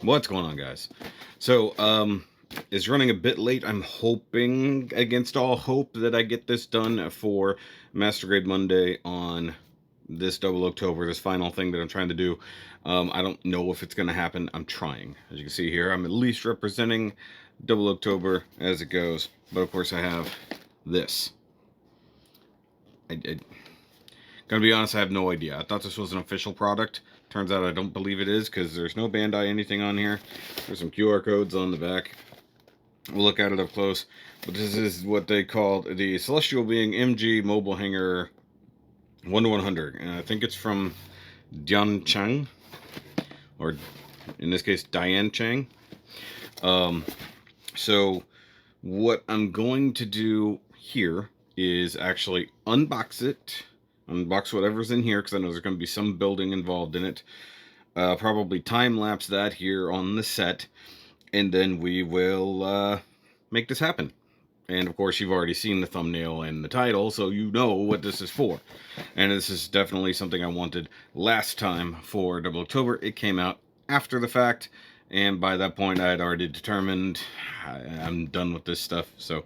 What's going on, guys? So, it's running a bit late. I'm hoping, against all hope, that I get this done for Master Grade Monday on this double October, this final thing that I'm trying to do. I don't know if it's going to happen. I'm trying. As you can see here, I'm at least representing double October as it goes. But of course, I have this. Gonna be honest, I have no idea. I thought this was an official product. Turns out I don't believe it is, because there's no Bandai anything on here. There's some QR codes on the back. We'll look at it up close. But this is what they call the Celestial Being MG Mobile Hanger 1-100. And I think it's from Dian Chang, or in this case, Diane Chang. So what I'm going to do here is actually unbox it. Unbox whatever's in here, because I know there's going to be some building involved in it. Probably time-lapse that here on the set. And then we will make this happen. And of course, you've already seen the thumbnail and the title, so you know what this is for. And this is definitely something I wanted last time for Double October. It came out after the fact, and by that point, I had already determined I'm done with this stuff. So,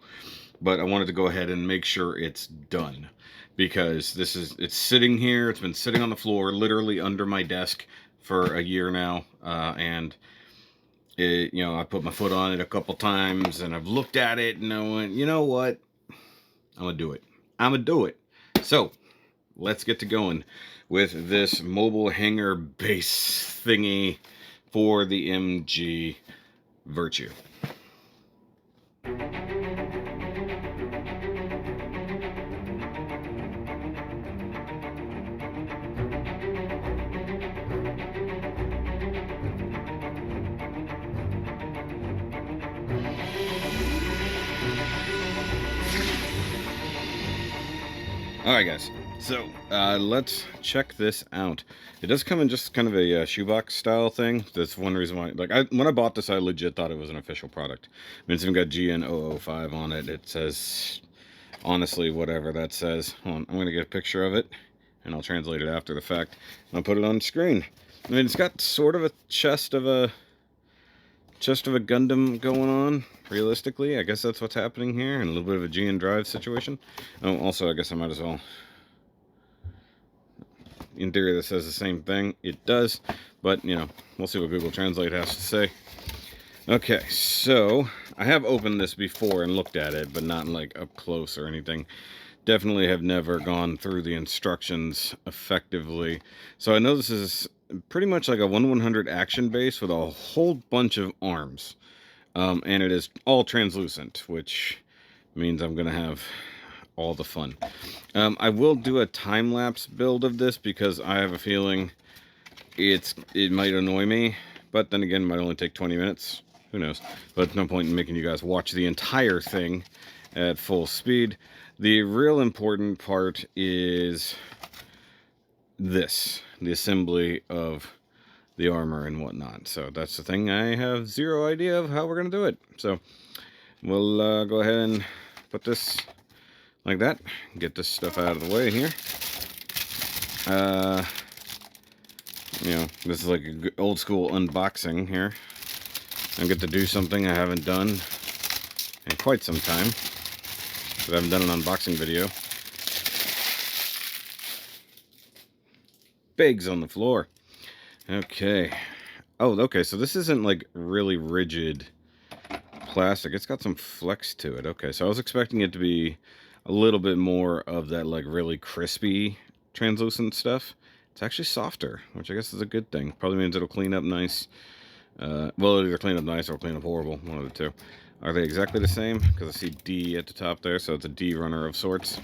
but I wanted to go ahead and make sure it's done, because it's sitting here. It's been sitting on the floor, literally under my desk for a year now, and I put my foot on it a couple times, and I've looked at it, and I went, you know what? I'm gonna do it. I'm gonna do it. So, let's get to going with this mobile hanger base thingy for the MG Virtue. Alright guys, so let's check this out. It does come in just kind of a shoebox style thing. That's one reason why, when I bought this, I legit thought it was an official product. I mean, it's even got GN-005 on it. It says, honestly, whatever that says. Hold on, I'm going to get a picture of it, and I'll translate it after the fact. And I'll put it on screen. I mean, it's got sort of a chest of a Gundam going on, realistically. I guess that's what's happening here, and a little bit of a GN drive situation. Oh, also, I guess I might as well. In theory, this says the same thing. It does, but, we'll see what Google Translate has to say. Okay, so I have opened this before and looked at it, but not like up close or anything. Definitely have never gone through the instructions effectively. So I know this is pretty much like a 1/100 action base with a whole bunch of arms. And it is all translucent, which means I'm going to have all the fun. I will do a time-lapse build of this, because I have a feeling it might annoy me. But then again, it might only take 20 minutes. Who knows? But no point in making you guys watch the entire thing at full speed. The real important part is this, the assembly of the armor and whatnot. So that's the thing. I have zero idea of how we're going to do it. So we'll go ahead and put this like that. Get this stuff out of the way here. This is like an old school unboxing here. I get to do something I haven't done in quite some time, because I haven't done an unboxing video. Bags on the floor. Okay. Oh, okay, so this isn't like really rigid plastic. It's got some flex to it. Okay, so I was expecting it to be a little bit more of that like really crispy translucent stuff. It's actually softer, which I guess is a good thing. Probably means it'll clean up nice. Well, it'll either clean up nice or clean up horrible. One of the two. Are they exactly the same? Because I see D at the top there, so it's a D runner of sorts.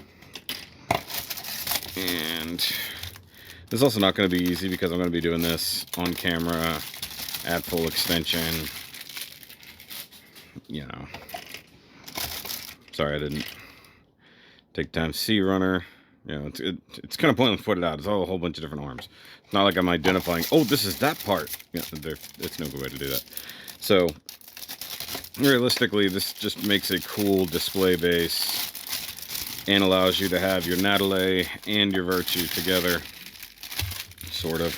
And this is also not going to be easy, because I'm going to be doing this on camera at full extension. Sorry I didn't take time. C runner. It's kind of pointless to put it out. It's all a whole bunch of different arms. It's not like I'm identifying, oh, this is that part. It's no good way to do that. So, realistically, this just makes a cool display base and allows you to have your Nadleeh and your Virtue together, sort of.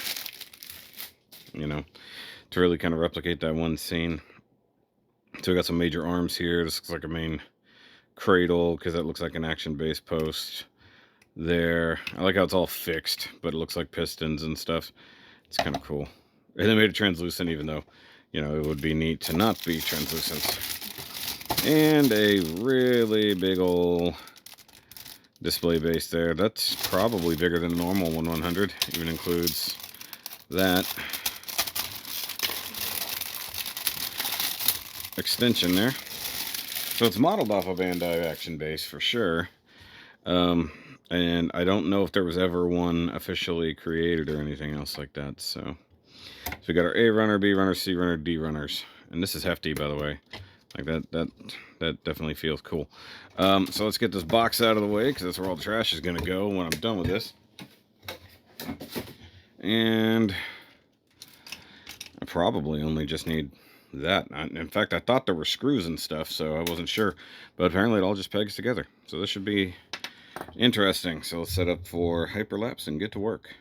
to really kind of replicate that one scene. So we got some major arms here. This looks like a main cradle because that looks like an action base post there. I like how it's all fixed, but it looks like pistons and stuff. It's kind of cool. And they made it translucent, even though, you know, it would be neat to not be translucent. And a really big old display base there. That's probably bigger than the normal 1/100. Even includes that extension there. So it's modeled off a Bandai action base for sure. And I don't know if there was ever one officially created or anything else like that. So we got our A runner, B runner, C runner, D runners. And this is hefty, by the way. Like that definitely feels cool. So let's get this box out of the way, because that's where all the trash is going to go when I'm done with this. And I probably only just need that. In fact, I thought there were screws and stuff, so I wasn't sure. But apparently it all just pegs together. So this should be interesting. So let's set up for hyperlapse and get to work.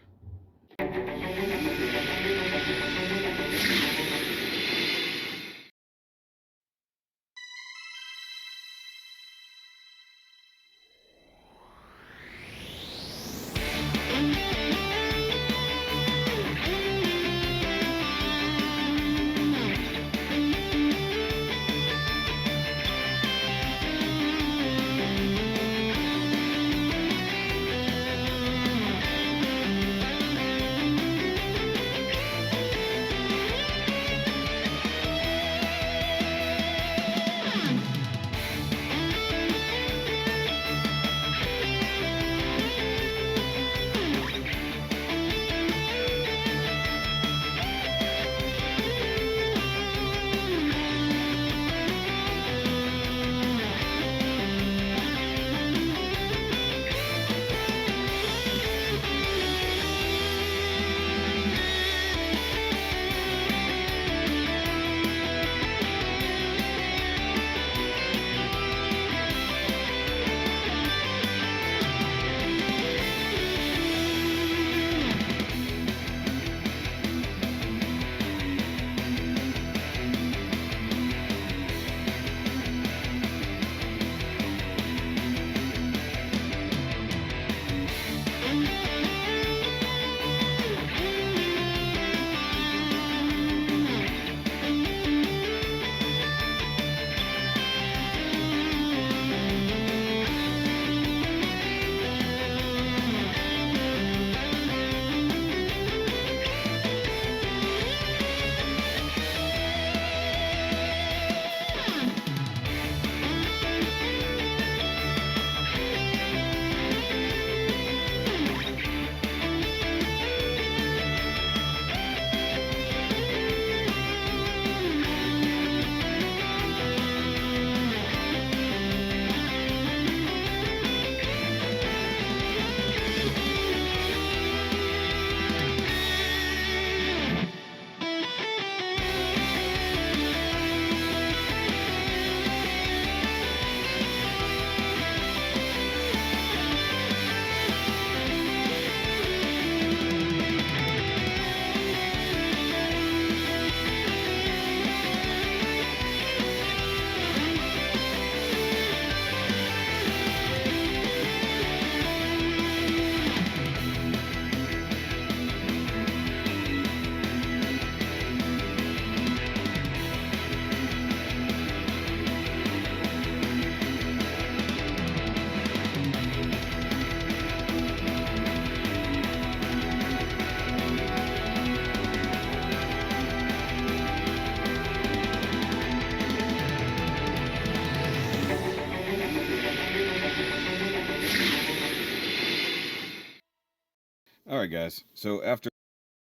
Alright guys, so after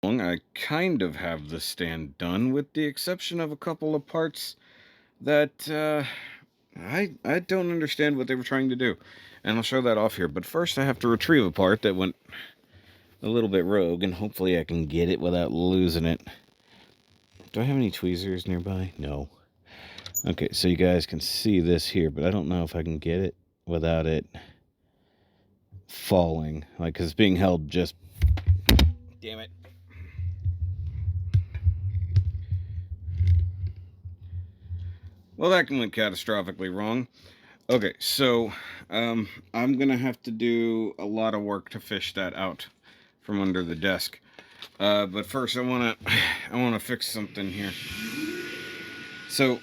long, I kind of have the stand done, with the exception of a couple of parts that I don't understand what they were trying to do. And I'll show that off here. But first I have to retrieve a part that went a little bit rogue, and hopefully I can get it without losing it. Do I have any tweezers nearby? No. Okay, so you guys can see this here, but I don't know if I can get it without it falling. Like, 'cause it's being held just... Damn it. Well, that went catastrophically wrong. Okay, so I'm gonna have to do a lot of work to fish that out from under the desk. But first, I wanna fix something here. So,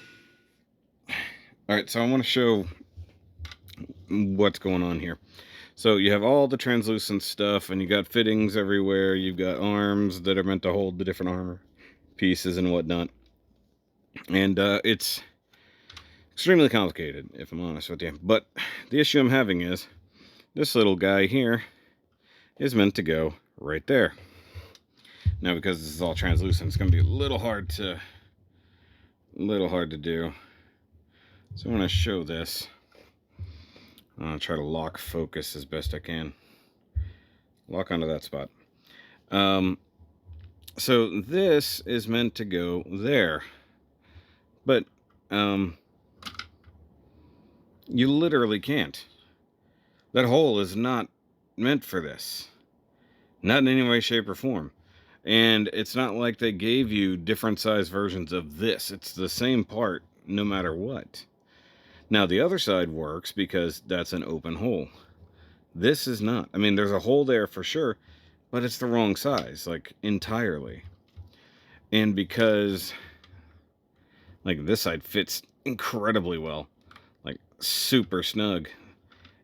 all right, so I want to show what's going on here. So you have all the translucent stuff, and you got fittings everywhere. You've got arms that are meant to hold the different armor pieces and whatnot. And it's extremely complicated, if I'm honest with you. But the issue I'm having is this little guy here is meant to go right there. Now, because this is all translucent, it's going to be a little hard to do. So I want to show this. I'm going to try to lock focus as best I can. Lock onto that spot. So this is meant to go there. But you literally can't. That hole is not meant for this. Not in any way, shape, or form. And it's not like they gave you different size versions of this. It's the same part no matter what. Now, the other side works because that's an open hole. This is not. I mean, there's a hole there for sure, but it's the wrong size, like, entirely. And because, like, this side fits incredibly well. Like, super snug.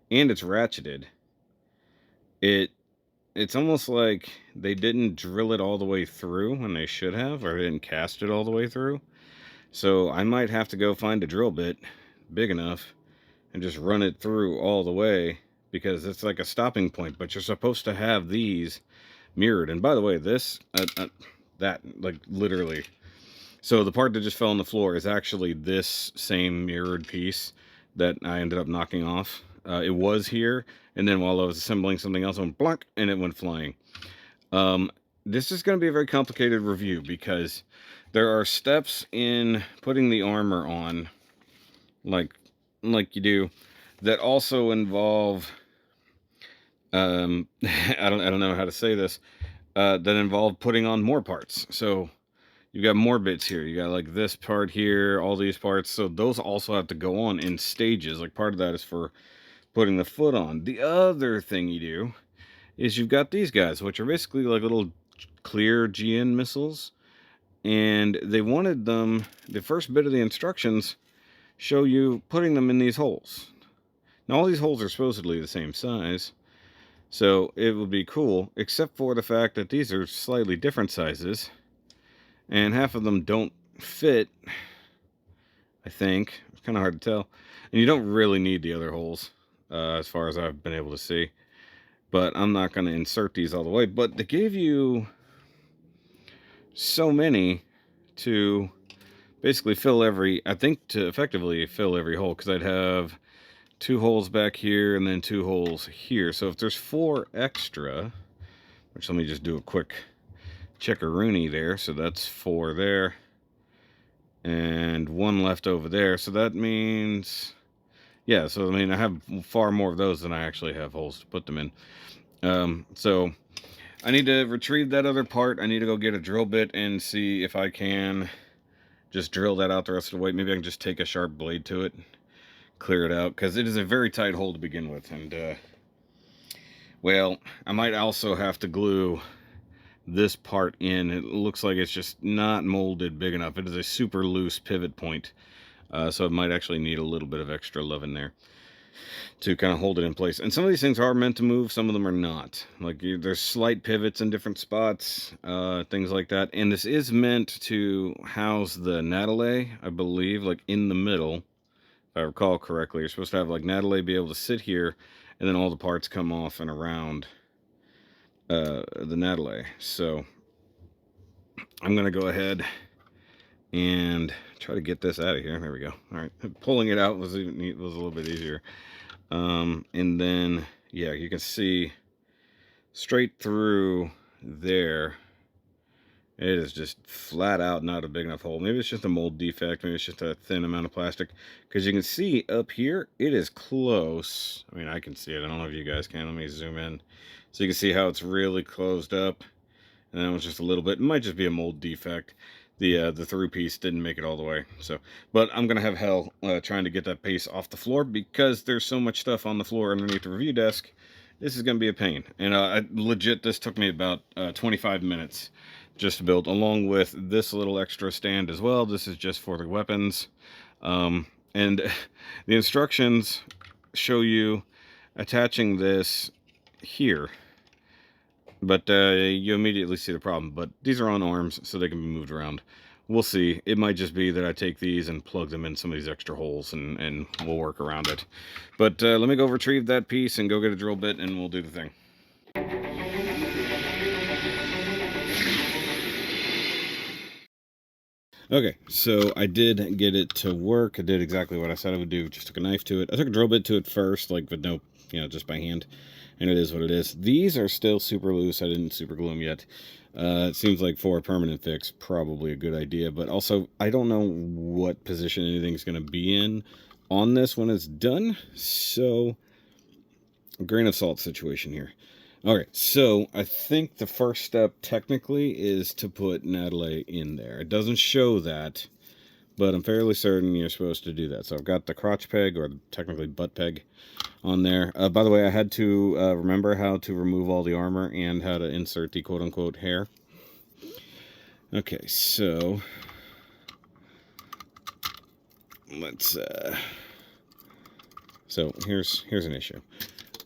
And it's ratcheted. It's almost like they didn't drill it all the way through when they should have, or didn't cast it all the way through. So I might have to go find a drill bit big enough and just run it through all the way, because it's like a stopping point, but you're supposed to have these mirrored. And by the way, this, that, like, literally. So the part that just fell on the floor is actually this same mirrored piece that I ended up knocking off. It was here, and then while I was assembling something else, I went blunk, and it went flying. This is going to be a very complicated review, because there are steps in putting the armor on, like you do, that also involve, I don't know how to say this, that involve putting on more parts. So you've got more bits here. You got like this part here, all these parts. So those also have to go on in stages. Like, part of that is for putting the foot on. The other thing you do is you've got these guys, which are basically like little clear GN missiles. And they wanted them, the first bit of the instructions show you putting them in these holes. Now, all these holes are supposedly the same size, so it would be cool, except for the fact that these are slightly different sizes, and half of them don't fit, I think. It's kind of hard to tell. And you don't really need the other holes, as far as I've been able to see. But I'm not going to insert these all the way. But they gave you so many to basically fill every, I think to effectively fill every hole, because I'd have 2 holes back here and then 2 holes here. So if there's 4 extra, which, let me just do a quick checkaroonie there. So that's 4 there and 1 left over there. So that means, yeah, so I mean, I have far more of those than I actually have holes to put them in. So I need to retrieve that other part. I need to go get a drill bit and see if I can just drill that out the rest of the way. Maybe I can just take a sharp blade to it, clear it out, because it is a very tight hole to begin with. And well, I might also have to glue this part in. It looks like it's just not molded big enough. It is a super loose pivot point, so it might actually need a little bit of extra love in there to kind of hold it in place. And some of these things are meant to move, some of them are not. Like, there's slight pivots in different spots, things like that. And this is meant to house the Nadleeh, I believe, like in the middle, if I recall correctly. You're supposed to have like Nadleeh be able to sit here, and then all the parts come off and around the Nadleeh. So I'm gonna go ahead and try to get this out of here. There we go. All right, pulling it out was a little bit easier. And then, yeah, you can see straight through there, it is just flat out not a big enough hole. Maybe it's just a mold defect. Maybe it's just a thin amount of plastic, because you can see up here it is close. I mean, I can see it. I don't know if you guys can. Let me zoom in so you can see how it's really closed up, and then it was just a little bit. It might just be a mold defect. the through piece didn't make it all the way. So, but I'm gonna have hell trying to get that piece off the floor because there's so much stuff on the floor underneath the review desk. This is gonna be a pain, and legit, this took me about 25 minutes just to build, along with this little extra stand as well. This is just for the weapons, and the instructions show you attaching this here. But you immediately see the problem. But these are on arms, so they can be moved around. We'll see. It might just be that I take these and plug them in some of these extra holes, and we'll work around it. But let me go retrieve that piece and go get a drill bit, and we'll do the thing. Okay, so I did get it to work. I did exactly what I said I would do. Just took a knife to it. I took a drill bit to it first, like, with no, just by hand. And it is what it is. These are still super loose. I didn't super glue them yet. It seems like for a permanent fix, probably a good idea. But also, I don't know what position anything's going to be in on this when it's done. So, a grain of salt situation here. Alright, so I think the first step technically is to put Nadleeh in there. It doesn't show that, but I'm fairly certain you're supposed to do that. So I've got the crotch peg, or technically butt peg, on there. By the way, I had to remember how to remove all the armor and how to insert the quote-unquote hair. Okay, so let's so here's an issue.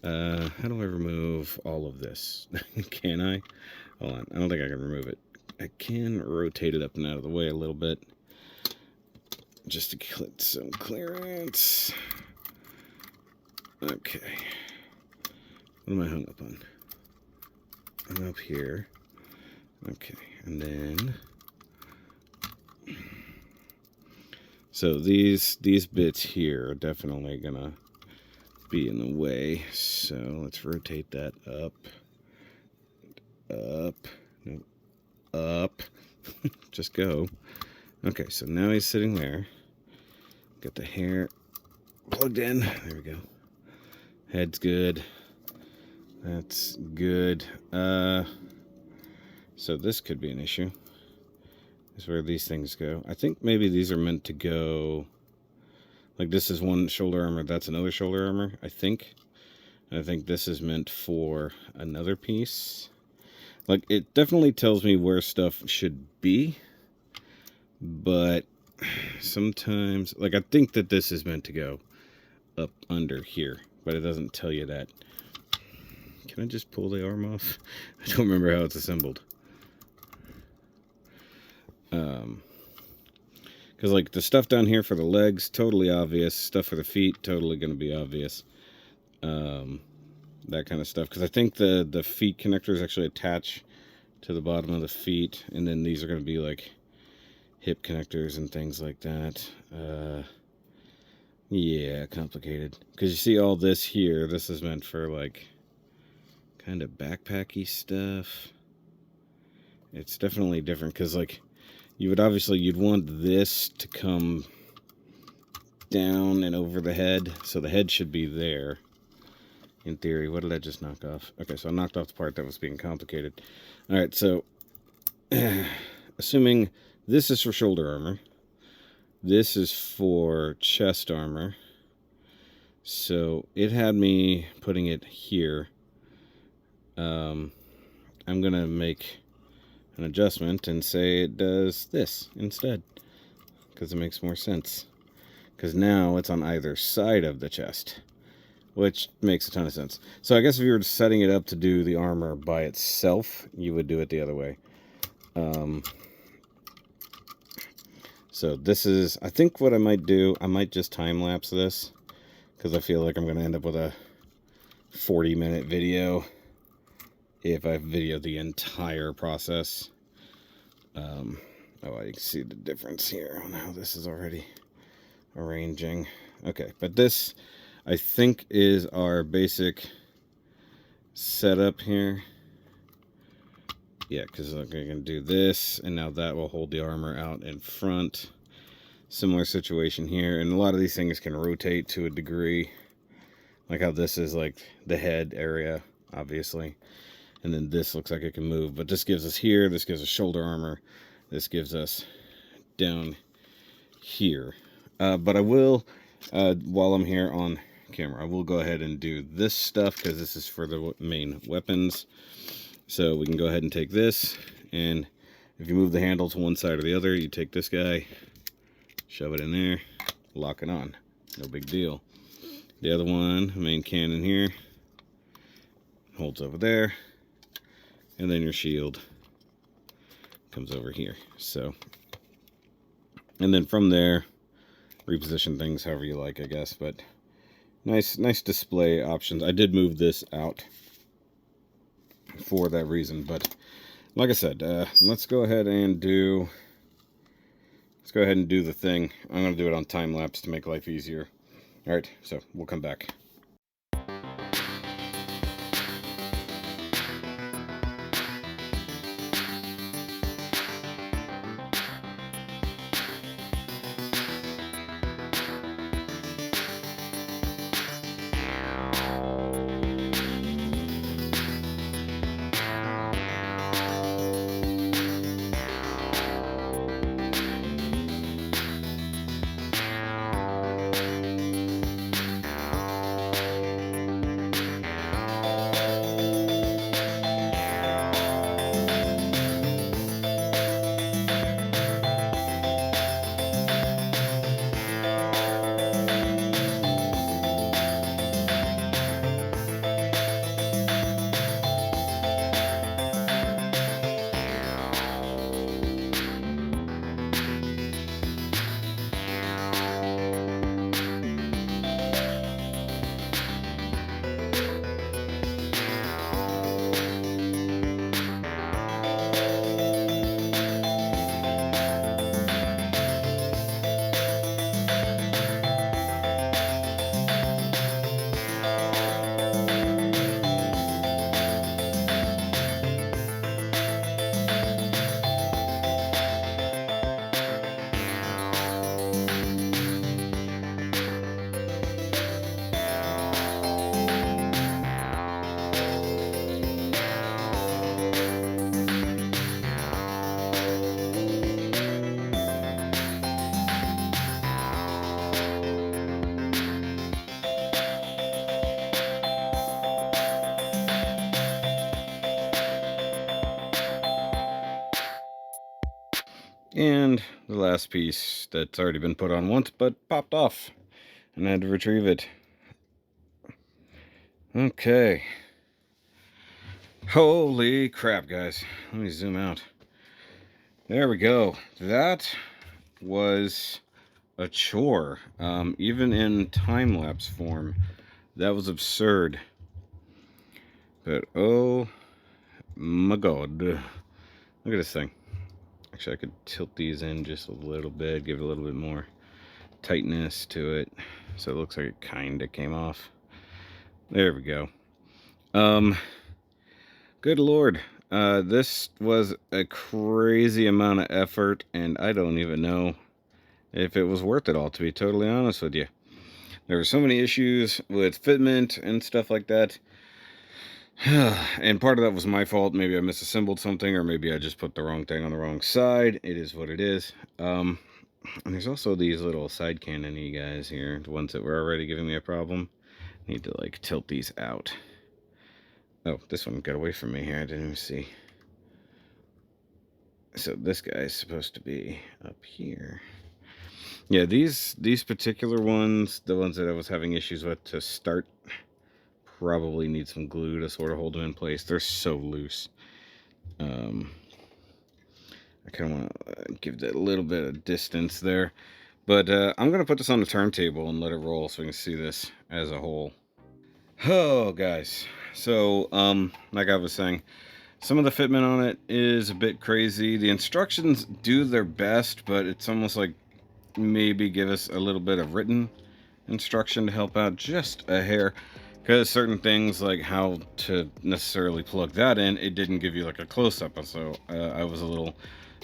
How do I remove all of this? Can I? Hold on, I don't think I can remove it. I can rotate it up and out of the way a little bit, just to get some clearance. Okay. What am I hung up on? I'm up here. Okay, and then... So these bits here are definitely gonna be in the way. So let's rotate that up. No, up. Just go. Okay, so now he's sitting there. Got the hair plugged in. There we go. Head's good. That's good. So this could be an issue. Is where these things go. I think maybe these are meant to go... Like, this is one shoulder armor, that's another shoulder armor, I think. And I think this is meant for another piece. Like, it definitely tells me where stuff should be. But sometimes... Like, I think that this is meant to go up under here. But it doesn't tell you that. Can I just pull the arm off? I don't remember how it's assembled. Because, like, the stuff down here for the legs, totally obvious. Stuff for the feet, totally going to be obvious. That kind of stuff. Because I think the feet connectors actually attach to the bottom of the feet. And then these are going to be, like, hip connectors and things like that. Yeah, complicated. Because you see all this here. This is meant for, like, kind of backpacky stuff. It's definitely different. Because, like... You'd want this to come down and over the head, so the head should be there, in theory. What did I just knock off? Okay, so I knocked off the part that was being complicated. Alright, so, assuming this is for shoulder armor, this is for chest armor, so it had me putting it here. I'm gonna make an adjustment and say it does this instead, because it makes more sense, because now it's on either side of the chest, which makes a ton of sense. So I guess if you were setting it up to do the armor by itself, you would do it the other way. So this is, I think what I might do, I might just time-lapse this, because I feel like I'm going to end up with a 40-minute video if I video the entire process. Oh, you can see the difference here on how this is already arranging. Okay, but this, I think, is our basic setup here. Yeah, because I'm going to do this, and now that will hold the armor out in front. Similar situation here, and a lot of these things can rotate to a degree. Like how this is like the head area, obviously. And then this looks like it can move, but this gives us here, this gives us shoulder armor, this gives us down here. But I will, while I'm here on camera, I will go ahead and do this stuff because this is for the main weapons. So we can go ahead and take this, and if you move the handle to one side or the other, you take this guy, shove it in there, lock it on. No big deal. The other one, main cannon here, holds over there, and then your shield comes over here. So, and then from there, reposition things however you like, I guess. But nice display options. I did move this out for that reason, but like I said, let's go ahead and do the thing. I'm gonna do it on time lapse to make life easier. All right, so we'll come back. And the last piece that's already been put on once, but popped off, and I had to retrieve it. Okay. Holy crap, guys. Let me zoom out. There we go. That was a chore. Even in time-lapse form. That was absurd. But oh my god. Look at this thing. Actually, I could tilt these in just a little bit, give it a little bit more tightness to it, so it looks like it kind of came off. There we go. Good lord, this was a crazy amount of effort, and I don't even know if it was worth it all, to be totally honest with you. There were so many issues with fitment and stuff like that. And part of that was my fault. Maybe I misassembled something, or maybe I just put the wrong thing on the wrong side. It is what it is. And there's also these little side cannon-y guys here, the ones that were already giving me a problem. Need to like tilt these out. Oh, this one got away from me here. I didn't even see. So this guy is supposed to be up here. Yeah, these particular ones, the ones that I was having issues with to start, probably need some glue to sort of hold them in place. They're so loose. I kind of want to give that a little bit of distance there. But I'm going to put this on the turntable and let it roll so we can see this as a whole. Oh, guys. So, like I was saying, some of the fitment on it is a bit crazy. The instructions do their best, but it's almost like maybe give us a little bit of written instruction to help out just a hair. Because certain things like how to necessarily plug that in, it didn't give you like a close-up, so I was a little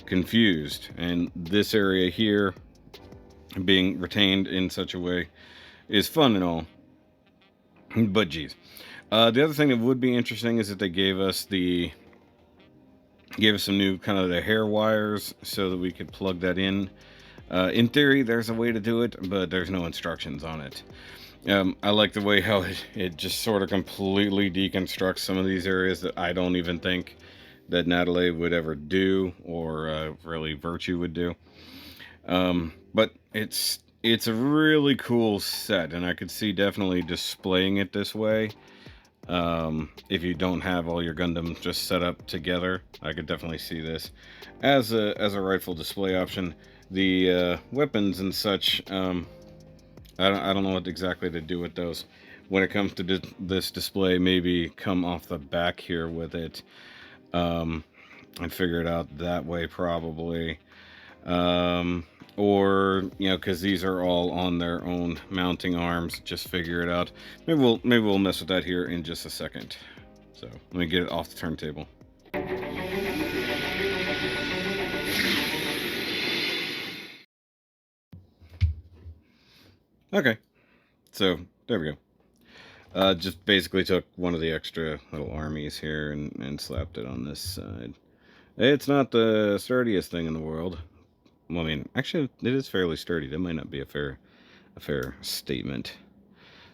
confused. And this area here being retained in such a way is fun and all, but geez. The other thing that would be interesting is that they gave us the Gave us some new kind of the hair wires so that we could plug that in. In theory, there's a way to do it, but there's no instructions on it. I like the way how it just sort of completely deconstructs some of these areas that I don't even think that Nadleeh would ever do, or really Virtue would do. But it's a really cool set, and I could see definitely displaying it this way. If you don't have all your Gundam just set up together, I could definitely see this as a rifle display option. The weapons and such, I don't know what exactly to do with those. When it comes to this display, maybe come off the back here with it, and figure it out that way probably. Or, you know, because these are all on their own mounting arms, just figure it out. Maybe we'll mess with that here in just a second. So let me get it off the turntable. Okay, so there we go. Just basically took one of the extra little armies here and slapped it on this side. It's not the sturdiest thing in the world. Well, I mean, actually, it is fairly sturdy. That might not be a fair statement.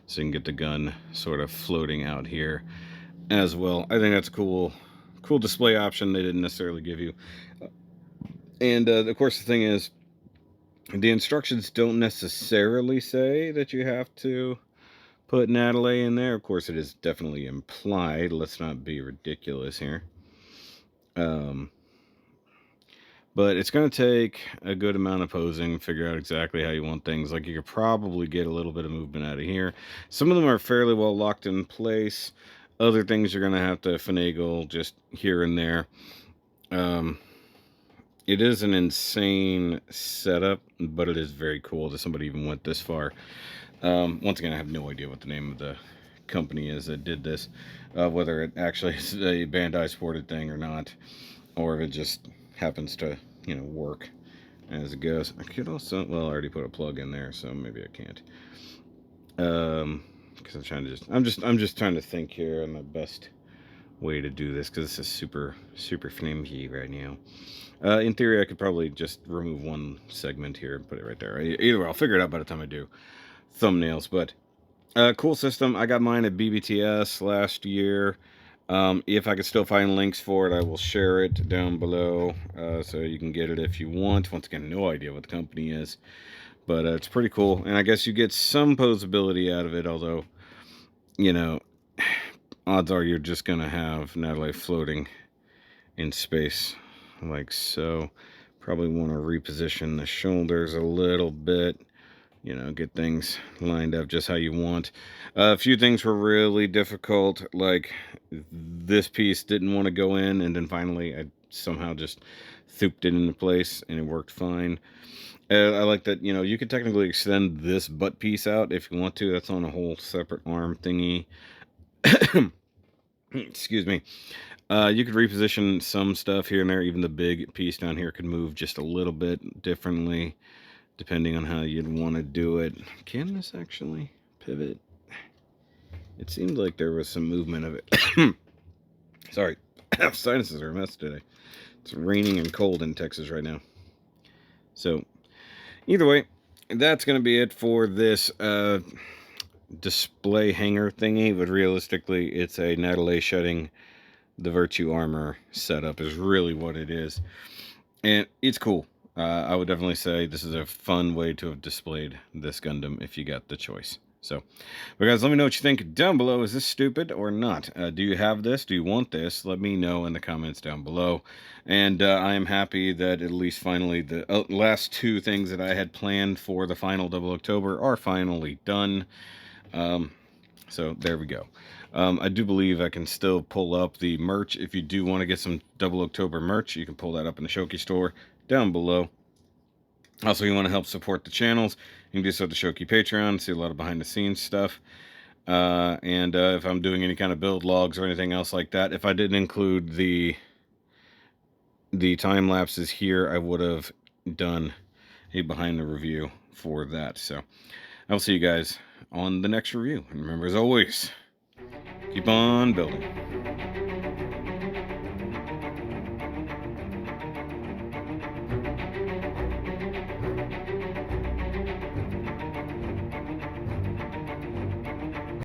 So you can get the gun sort of floating out here as well. I think that's a cool display option they didn't necessarily give you. And of course, the thing is, the instructions don't necessarily say that you have to put Nadleeh in there. Of course, it is definitely implied. Let's not be ridiculous here. But it's going to take a good amount of posing, figure out exactly how you want things. Like, you could probably get a little bit of movement out of here. Some of them are fairly well locked in place. Other things you're going to have to finagle just here and there. It is an insane setup, but it is very cool that somebody even went this far. Once again, I have no idea what the name of the company is that did this. Whether it actually is a Bandai supported thing or not. Or if it just happens to, you know, work as it goes. I could also, well, I already put a plug in there, so maybe I can't. Because I'm just trying to think here on the best way to do this, because this is super flimsy right now. In theory, I could probably just remove one segment here and put it right there. Either way, I'll figure it out by the time I do thumbnails. But cool system. I got mine at BBTS last year. If I could still find links for it, I will share it down below, so you can get it if you want. Once again, no idea what the company is, but it's pretty cool, and I guess you get some posability out of it, although, you know, odds are you're just gonna have Nadleeh floating in space like so. Probably want to reposition the shoulders a little bit, you know, get things lined up just how you want. A few things were really difficult, like this piece didn't want to go in, and then finally I somehow just thooped it into place and it worked fine. I like that, you know, you could technically extend this butt piece out if you want to. That's on a whole separate arm thingy. Excuse me. You could reposition some stuff here and there. Even the big piece down here could move just a little bit differently, depending on how you'd want to do it. Can this actually pivot? It seemed like there was some movement of it. Sorry, sinuses are a mess today. It's raining and cold in Texas right now. So, either way, that's going to be it for this display hanger thingy. But realistically, it's a Nadleeh shedding the Virtue armor setup is really what it is. And it's cool. I would definitely say this is a fun way to have displayed this Gundam if you got the choice. So, but guys, let me know what you think down below. Is this stupid or not? Do you have this? Do you want this? Let me know in the comments down below. And I am happy that at least finally the last two things that I had planned for the final 00CTOBER are finally done. So there we go. I do believe I can still pull up the merch. If you do want to get some 00CTOBER merch, you can pull that up in the Shoki store down below. Also, you want to help support the channels, you can do so at the Shoki Patreon. See a lot of behind the scenes stuff. And if I'm doing any kind of build logs or anything else like that, if I didn't include the time lapses here, I would have done a behind the review for that. So I'll see you guys on the next review. And remember, as always, keep on building.